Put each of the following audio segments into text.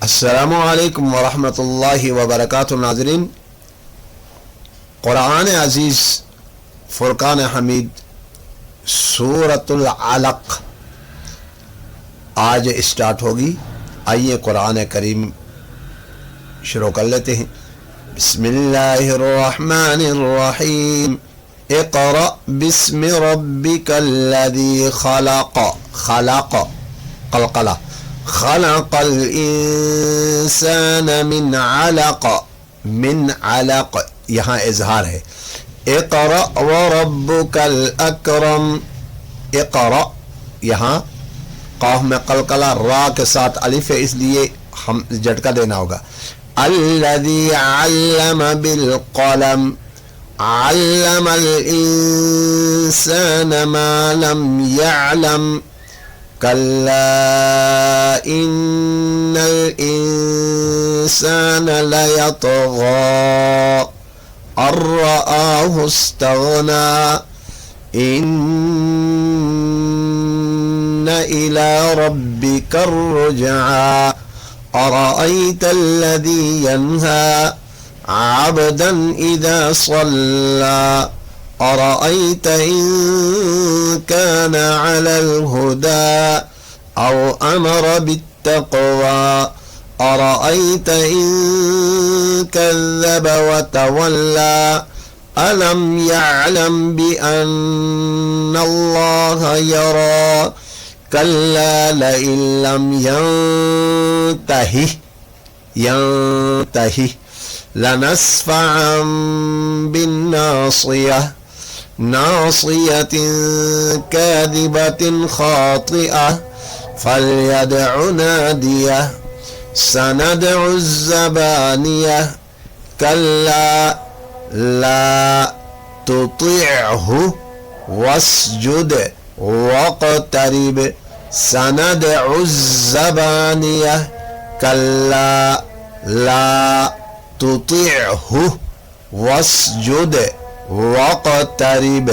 السلام علیکم ورحمۃ اللہ وبرکاتہ۔ ناظرین، قرآن عزیز فرقان حمید سورۃ العلق آج اسٹارٹ ہوگی۔ آئیے قرآن کریم شروع کر لیتے ہیں۔ بسم اللہ الرحمن الرحیم۔ اقرأ بسم ربک الذی خلق قلقلہ خلق الانسان من علق یہاں اظہار ہے۔ اقرأ وربک الاکرم۔ اقرأ یہاں قاف میں قلقلہ، را کے ساتھ الف ہے، اس لیے ہم جھٹکا دینا ہوگا۔ الذی علم بالقلم علم الانسان ما لم يعلم كلا إن الإنسان ليطغى أن رآه استغنى إن إلى ربك الرجعى أرأيت الذي ينهى عبدا إذا صلى أرأيت إن كان على الهدى أو أمر بالتقوى أرأيت إن كذب وتولى ألم يعلم بأن الله يرى كلا لئن لم ينته لنسفعا بالناصية ناصية كاذبة خاطئة فليدع ناديه سندع الزبانية كلا لا تطعه واسجد واقترب سندع الزبانية كلا لا تطعه واسجد واقترب۔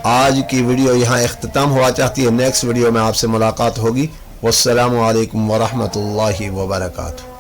آج کی ویڈیو یہاں اختتام ہوا چاہتی ہے۔ نیکسٹ ویڈیو میں آپ سے ملاقات ہوگی۔ والسلام علیکم ورحمۃ اللہ وبرکاتہ۔